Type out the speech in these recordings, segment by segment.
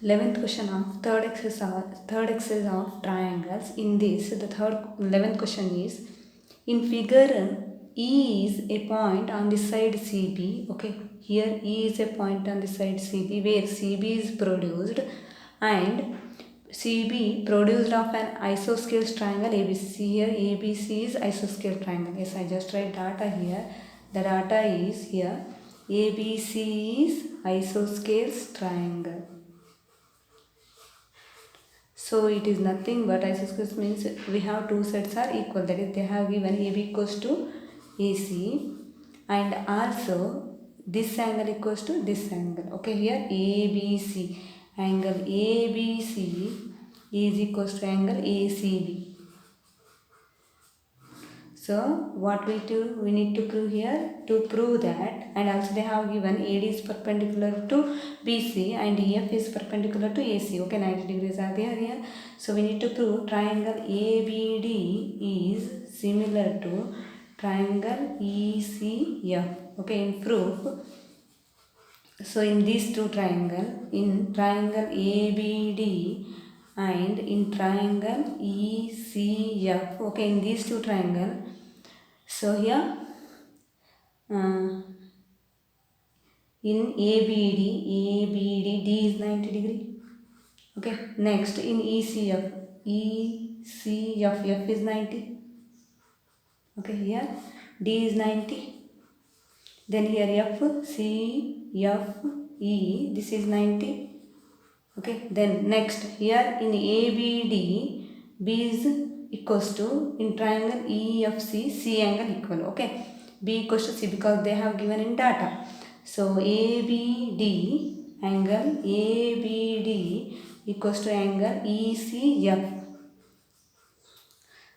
11th question of third exercise of triangles. In this, the 11th question is, in figure E is a point on the side CB. Okay, here E is a point on the side CB where CB is produced and CB produced of an isosceles triangle ABC. Here ABC is isosceles triangle. Yes, I just write data here. The data is here. ABC is isosceles triangle. So it is nothing but isosceles means we have two sets are equal, that is they have given AB equals to AC and also this angle equals to this angle. Okay, here ABC, angle ABC is equals to angle ACB. So what we need to prove here, to prove that, and also they have given AD is perpendicular to BC and EF is perpendicular to AC. Okay, 90 degrees are there here. So we need to prove triangle ABD is similar to triangle ECF. Okay, in proof. So in these two triangle, in triangle ABD and in triangle ECF. Okay, in these two triangle. So here in ABD D is 90 degree. Okay, next in ECF F is 90. Okay, here D is 90. Then here F C F E, this is 90. Okay, then next here in ABD B is equals to, in triangle EFC C angle equal. Okay, B equals to C because they have given in data. So ABD, angle ABD equals to angle ECF.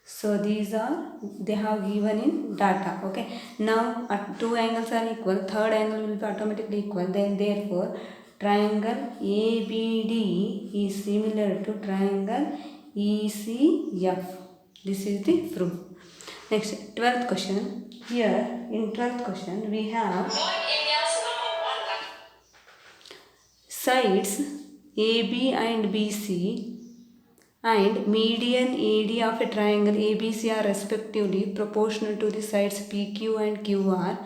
So these are, they have given in data. Okay, now two angles are equal, third angle will be automatically equal. Then therefore triangle ABD is similar to triangle ECF. This is the proof. Next, 12th question. Here in 12th question we have sides AB and BC and median AD of a triangle ABC are respectively proportional to the sides PQ and QR,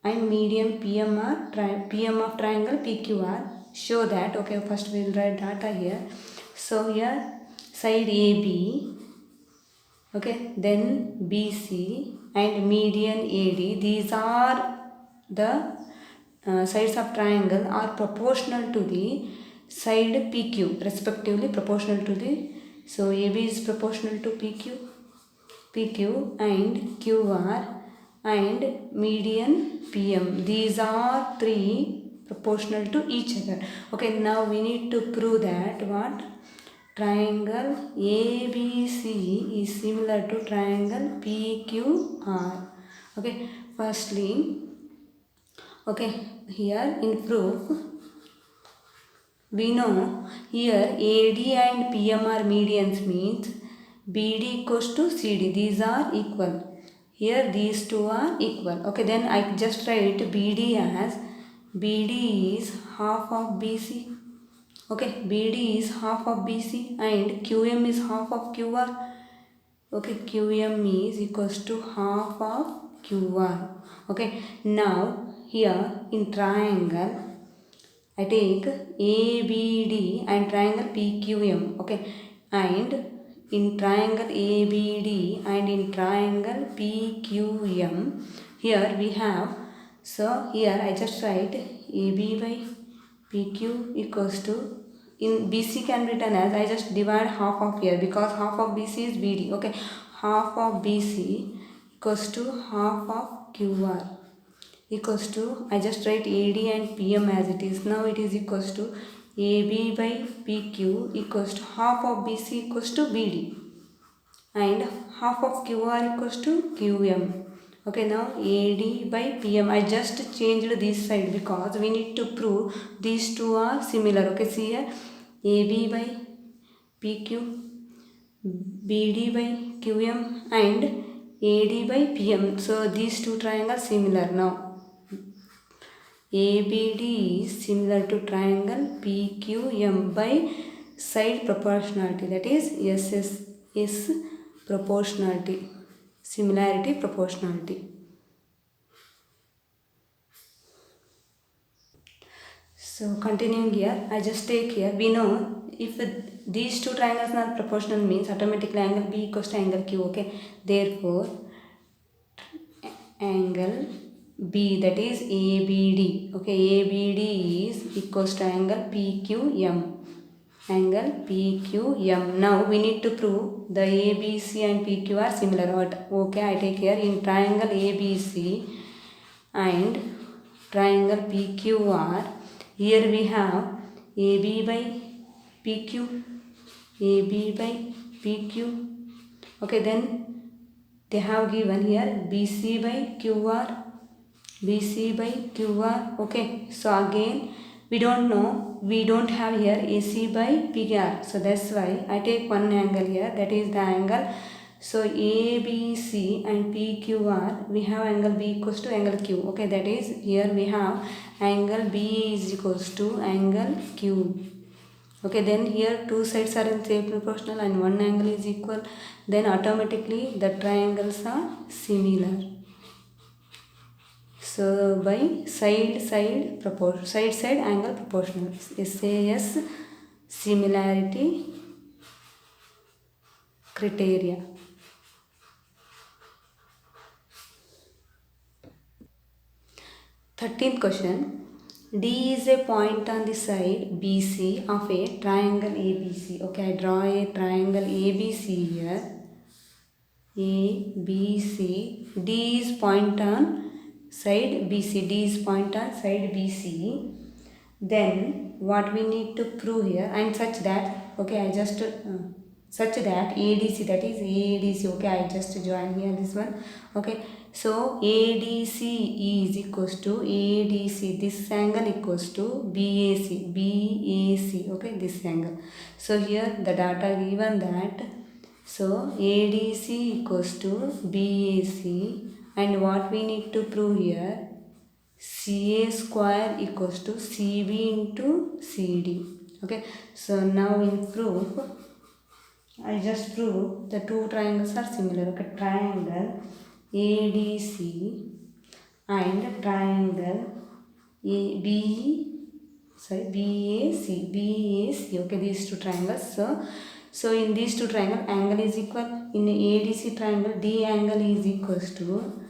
and median PM of triangle PQR. Show that. Okay, first we will write data here. So here side AB, okay, then BC and median AD, these are the sides of triangle are proportional to the side PQ, respectively proportional to the, so AB is proportional to PQ and QR and median PM. These are three proportional to each other. Okay, now we need to prove that what? Triangle ABC is similar to triangle PQR. Okay, firstly, okay, here in proof we know here AD and PM are medians, means BD equals to CD. These are equal. Here these two are equal. Okay, then I just write BD as, BD is half of BC. Okay, BD is half of BC and QM is half of QR. Okay, QM is equals to half of QR. Okay, now here in triangle I take ABD and triangle PQM. Okay, and in triangle ABD and in triangle PQM, here we have, so here I just write AB by PQ equals to, in BC can be written as, I just divide half of here because half of BC is BD. Okay, half of BC equals to half of QR equals to, I just write AD and PM as it is. Now it is equals to AB by PQ equals to half of BC equals to BD and half of QR equals to QM. Okay, now AD by PM, I just changed this side because we need to prove these two are similar. Okay, see here AB by PQ, BD by QM and AD by PM. So these two triangles similar. Now ABD is similar to triangle PQM by side proportionality, that is SSS proportionality, similarity proportionality. So continuing here, I just take here, we know if these two triangles are proportional means automatically angle B equals to angle Q, okay. Therefore, angle B, that is ABD, okay, ABD is equals to angle PQM, angle PQM. Now we need to prove the ABC and PQ are similar. Okay, I take here in triangle ABC and triangle PQR. Here we have AB by PQ, AB by PQ. Okay, then they have given here BC by QR, BC by QR. Okay, so again we don't know, we don't have here AC by PR. So that's why I take one angle here, that is the angle. So ABC and PQR, we have angle B equals to angle Q. Okay, that is here we have angle B is equals to angle Q. Okay, then here two sides are in same proportional and one angle is equal, then automatically the triangles are similar. So by side angle proportional, SAS similarity criteria. 13th question. D is a point on the side BC of a triangle ABC. Okay, I draw a triangle ABC here. ABC. D is point on side BC. D is point on side BC. Then what we need to prove here, and such that, okay, I just such that ADC, that is ADC, okay, I just join here this one. Okay, so ADC is equals to ADC, this angle equals to BAC, okay, this angle. So here the data given that, so ADC equals to BAC, and what we need to prove here, CA square equals to CB into CD. Okay, so now in proof, I just prove the two triangles are similar. Okay, triangle ADC and triangle BAC. Okay, these two triangles. So in these two triangles, angle is equal. In ADC triangle, D angle is equals to,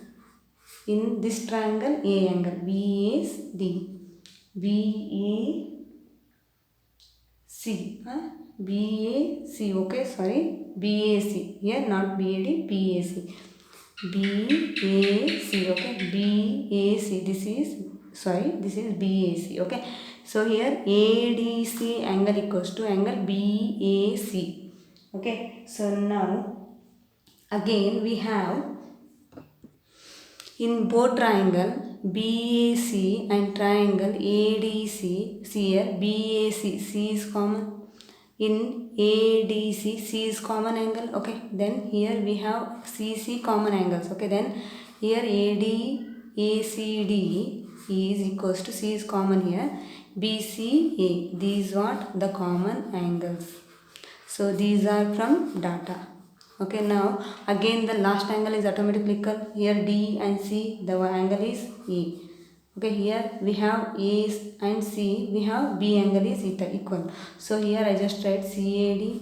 in this triangle, A angle, BAC, BAC, okay, sorry, BAC, here not BAD, BAC, okay, BAC, this is BAC, okay. So here ADC angle equals to angle BAC, okay. So now again we have in both triangle BAC and triangle ADC, see here BAC, C is common. In ADC, C is common angle, okay. Then here we have CC common angles, okay. Then here ACD is equals to, C is common here, BCA. These what the common angles. So these are from data. Okay, now again the last angle is automatically equal. Here D and C, the angle is A. Okay, here we have A and C, we have B angle is equal. So here I just write CAD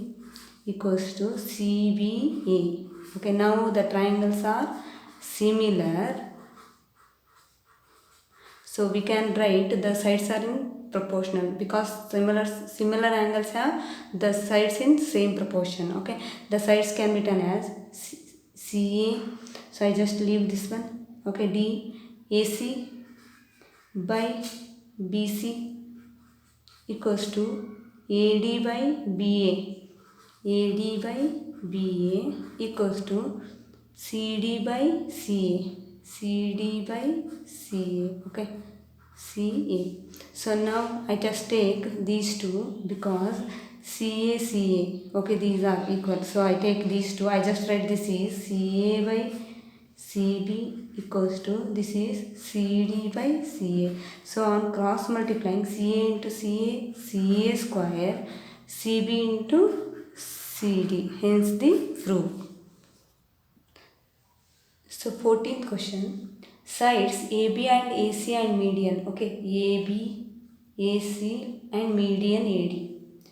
equals to CBA. Okay, now the triangles are similar. So we can write the sides are in proportional, because similar angles have the sides in same proportion. Okay, the sides can be written as CA. So I just leave this one. Okay, DAC by BC equals to AD by BA. AD by BA equals to CD by CA. CD by CA. Okay, CA. So now I just take these two because CA. Okay, these are equal. So I take these two. I just write this is CA by CB equals to, this is CD by CA. So on cross multiplying, CA into CA, CA square, CB into CD, hence the proof. So 14th question, sides AB and AC and median, okay, AB, AC and median AD.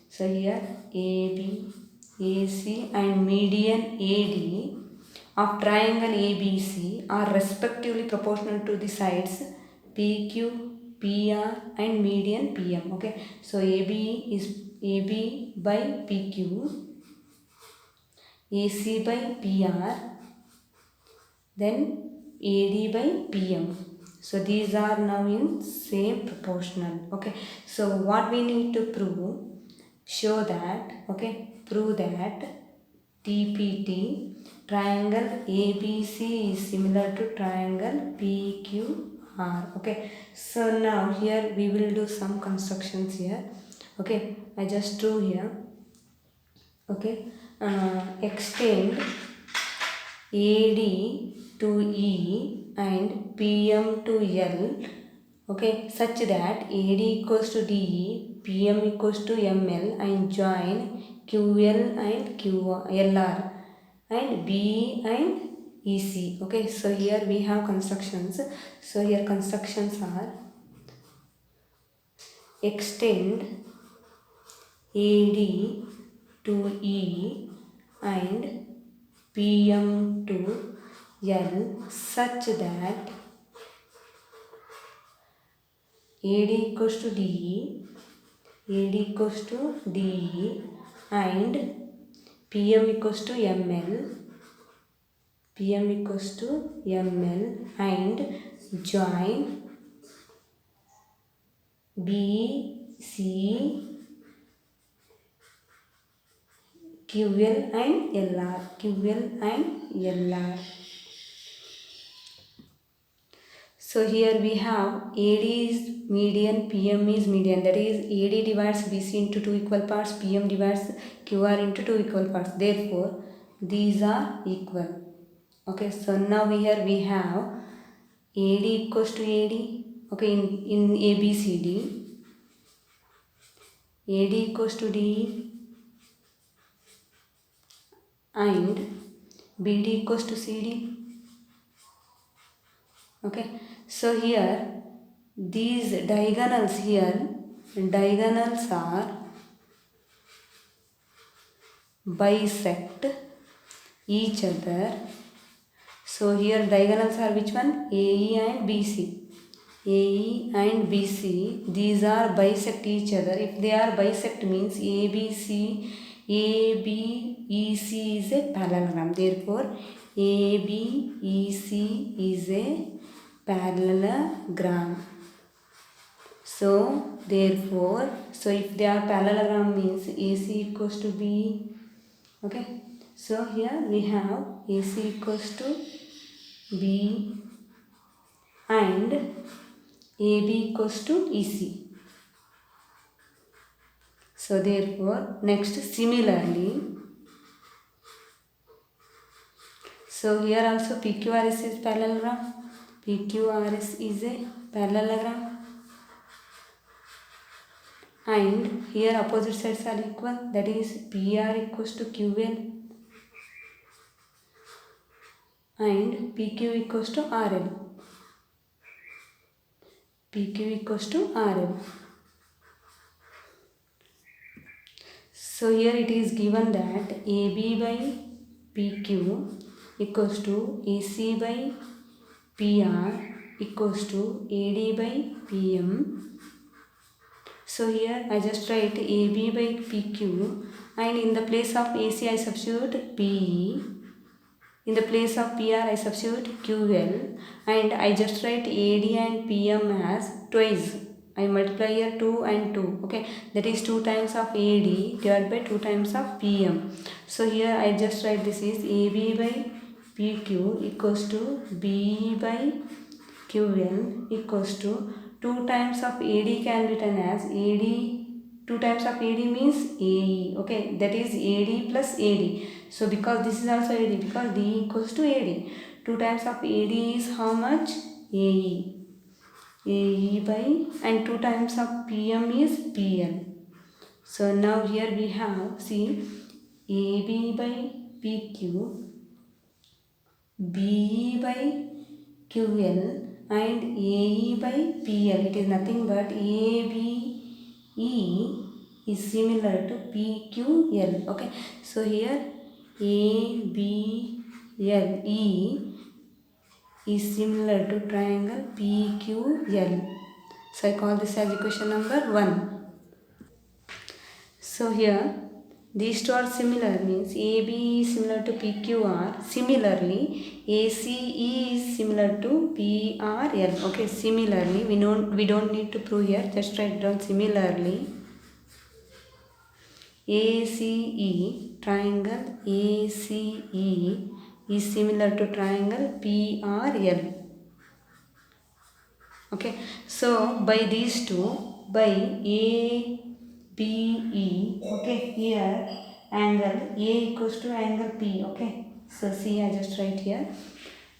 So here AB, AC and median AD of triangle ABC are respectively proportional to the sides PQ, PR and median PM. Okay, so AB is AB by PQ, AC by PR, then AD by PM. So these are now in same proportional. Okay, so what we need to prove, show that, okay, prove that TPT, triangle ABC is similar to triangle PQR. Okay, so now here we will do some constructions here. Okay, I just drew here. Okay, extend AD to E and PM to L, okay, such that AD equals to DE, PM equals to ML, and join QL and LR and BE and EC. Okay, so here we have constructions. So here constructions are extend AD to E and PM to L such that AD equals to DE, AD equals to DE and PM equals to ML, PM equals to ML and join B, C, QL and LR, QL and LR. So here we have AD is median, PM is median, that is AD divides BC into 2 equal parts, PM divides QR into 2 equal parts. Therefore, these are equal. Okay, so now here we have AD equals to AD. Okay, in ABCD, AD equals to DE and BD equals to CD. Okay, so here these diagonals here, diagonals are bisect each other. So here diagonals are which one? AE and BC. AE and BC, these are bisect each other. If they are bisect means ABC, ABEC is a parallelogram. Therefore, ABEC is a parallelogram. So therefore, so if they are parallelogram means AC equals to B. Okay, so here we have AC equals to B and AB equals to EC. So therefore, next similarly, so here also PQRS is parallelogram. PQRS is a parallelogram. And here opposite sides are equal, that is PR equals to QL and PQ equals to RL. PQ equals to RL. So here it is given that AB by PQ equals to AC by PR equals to AD by PM. So here I just write AB by PQ and in the place of AC I substitute PE. In the place of PR I substitute QL and I just write AD and PM as twice. I multiply here 2 and 2. Okay, that is 2 times of AD divided by 2 times of PM. So here I just write this is AB by PQ equals to BE by QL equals to 2 times of AD can be written as AD. 2 times of AD means AE. Okay, that is AD plus AD. So because this is also AD, because D equals to AD. 2 times of AD is how much? AE. AE by, and 2 times of PM is PL. So now here we have, see, AB by PQ, BE by QL and AE by PL. It is nothing but ABE is similar to PQL. Okay, so here ABLE is similar to triangle PQL. So I call this as equation number 1. So here these two are similar, means AB is similar to PQR. Similarly, ACE is similar to PRL. Okay, similarly, we don't need to prove here, just write down similarly. ACE, triangle ACE is similar to triangle PRL. Okay, so by these two, by ABE, okay, here angle A equals to angle P. Okay, so see, I just write here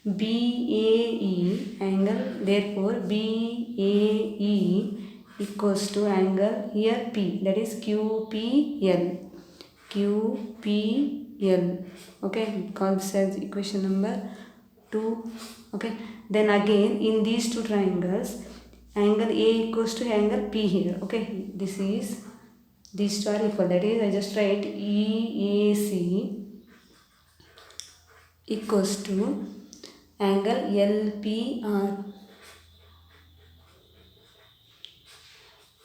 BAE angle, therefore BAE equals to angle here P, that is QPL. QPL. Okay, call this as equation number 2. Okay, then again in these two triangles, angle A equals to angle P here. Okay, this is, these two are equal, that is I just write EAC equals to angle LPR.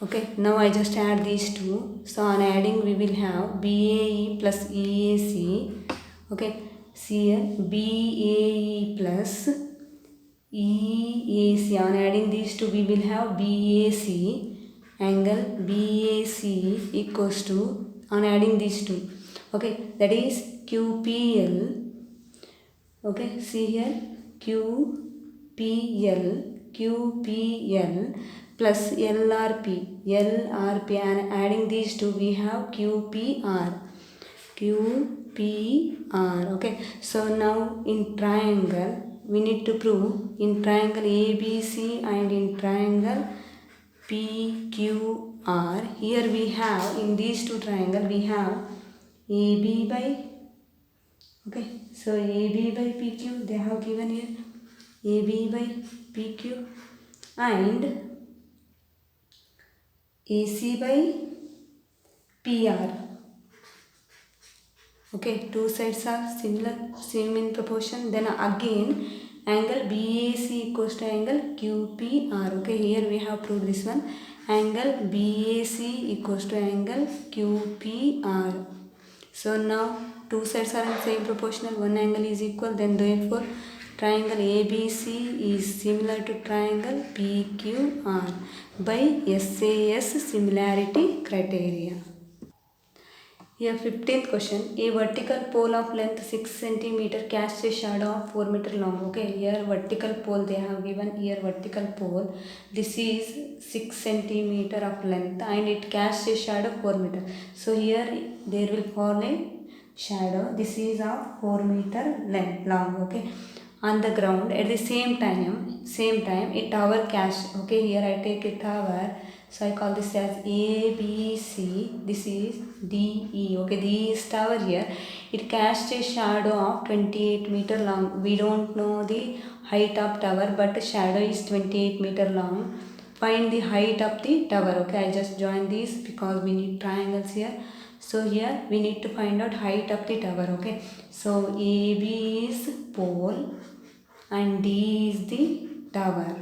Okay, now I just add these two. So on adding we will have BAE plus EAC. Okay, see here BAE plus EAC. On adding these two we will have BAC. Angle BAC equals to, on adding these two, okay, that is QPL. Okay, see here QPL plus LRP, and adding these two we have QPR. Okay, so now in triangle we need to prove, in triangle ABC and in triangle PQR, here we have, in these two triangle we have AB by, okay, so AB by PQ they have given here, AB by PQ, and AC by PR. Okay, two sides are similar, same in proportion. Then again angle BAC equals to angle QPR. Okay, here we have proved this one, angle BAC equals to angle QPR. So now two sides are in same proportional, one angle is equal, then therefore triangle ABC is similar to triangle PQR by SAS similarity criteria. Here 15th question, a vertical pole of length 6 cm casts a shadow of 4 meter long. Okay, here vertical pole they have given, here vertical pole, this is 6 cm of length and it casts a shadow 4 meter. So here there will fall a shadow, this is of 4 meter length long. Okay, on the ground. At the same time a tower casts. Okay, here I take a tower, so I call this as ABC, this is DE. Okay, this tower here, it casts a shadow of 28 meter long. We don't know the height of tower, but shadow is 28 meter long. Find the height of the tower. Okay, I just join these because we need triangles here. So here we need to find out height of the tower. Okay, so AB is pole and D is the tower.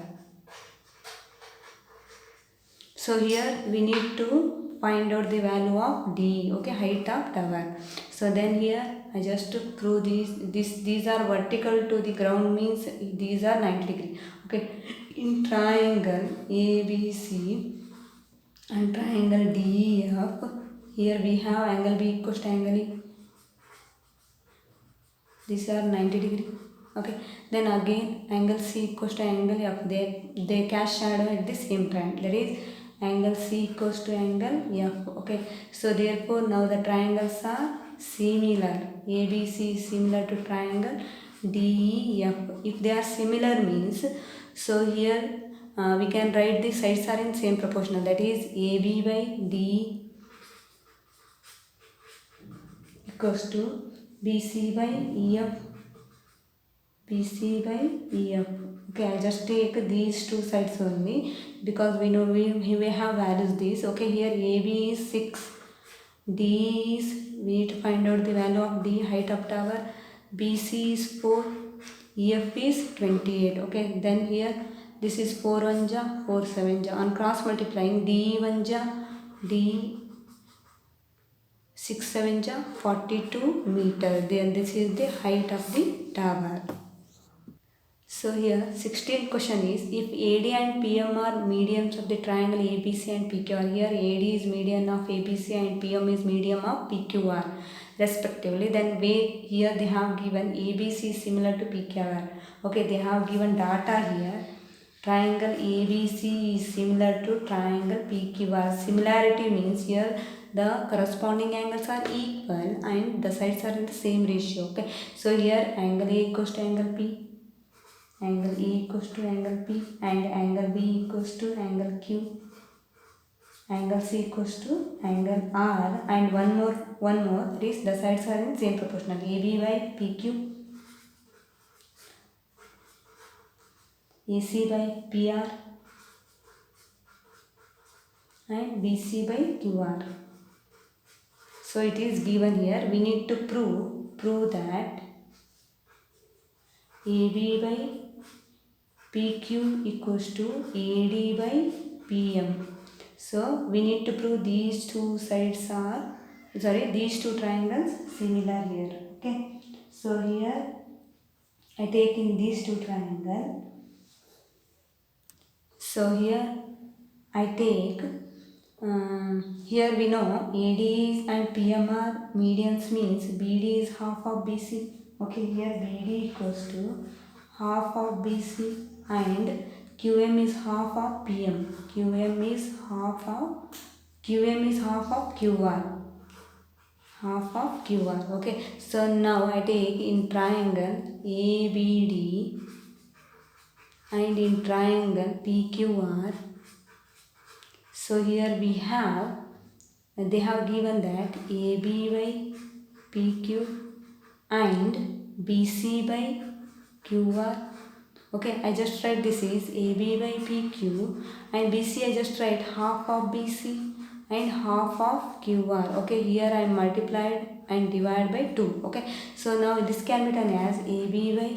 So here we need to find out the value of D, okay, height of tower. So then here I just prove these are vertical to the ground, means these are 90 degree. Okay, in triangle ABC and triangle DEF, here we have angle B equals to angle E. These are 90 degree. Okay, then again angle C equals to angle F. They cast shadow at the same time, that is angle C equals to angle F. Okay, so therefore now the triangles are similar. ABC is similar to triangle DEF. If they are similar means, so here we can write the sides are in same proportional, that is AB by D equals to BC by EF, BC by EF. Okay, I just take these two sides only because we know we have values these. Okay, here AB is 6, D is, we need to find out the value of D, height of tower. BC is 4, EF is 28. Okay, then here this is 4 1 ja, 4 7 ja. On cross multiplying, D 1 ja, D 6 7 ja, 42 meter. Then this is the height of the tower. So here 16th question is, if AD and PM are medians of the triangle ABC and PQR, here AD is median of ABC and PM is median of PQR respectively, then here they have given ABC is similar to PQR. Okay, they have given data here. Triangle ABC is similar to triangle PQR. Similarity means here the corresponding angles are equal and the sides are in the same ratio. Okay, so here angle A equals to angle P, angle E equals to angle P, and angle B equals to angle Q, angle C equals to angle R, and one more is the sides are in same proportional, AB by PQ, AC by PR, and BC by QR. So it is given here. We need to prove that AB by PQ equals to AD by PM. So we need to prove these two sides are, these two triangles similar here. Okay. So here I take in these two triangles. So here I take, here we know AD and PM are medians means BD is half of BC. Okay, here BD equals to half of BC and QM is half of PM. QM is half of QR. Half of QR. Okay, so now I take in triangle ABD and in triangle PQR. So here we have, they have given that AB by PQ and BC by QR. Okay, I just write this is AB by PQ and BC I just write half of BC and half of QR. Okay, here I multiplied and divide by 2. Okay, so now this can be done as AB by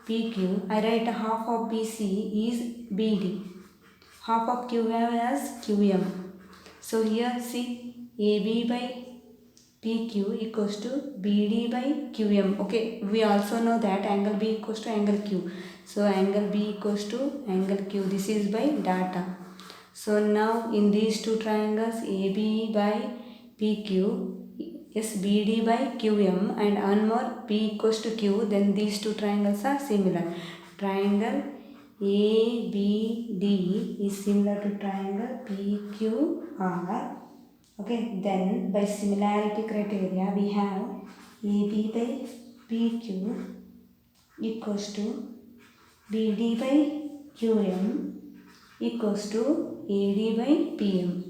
PQ. I write half of BC is BD. Half of QM as QM. So here see AB by PQ equals to BD by QM. Okay, we also know that angle B equals to angle Q. So angle B equals to angle Q. This is by data. So now in these two triangles AB by PQ is BD by QM and one more P equals to Q, then these two triangles are similar. Triangle ABD is similar to triangle PQR. Okay, then by similarity criteria we have AB by PQ equals to BD by QM equals to AD by PM.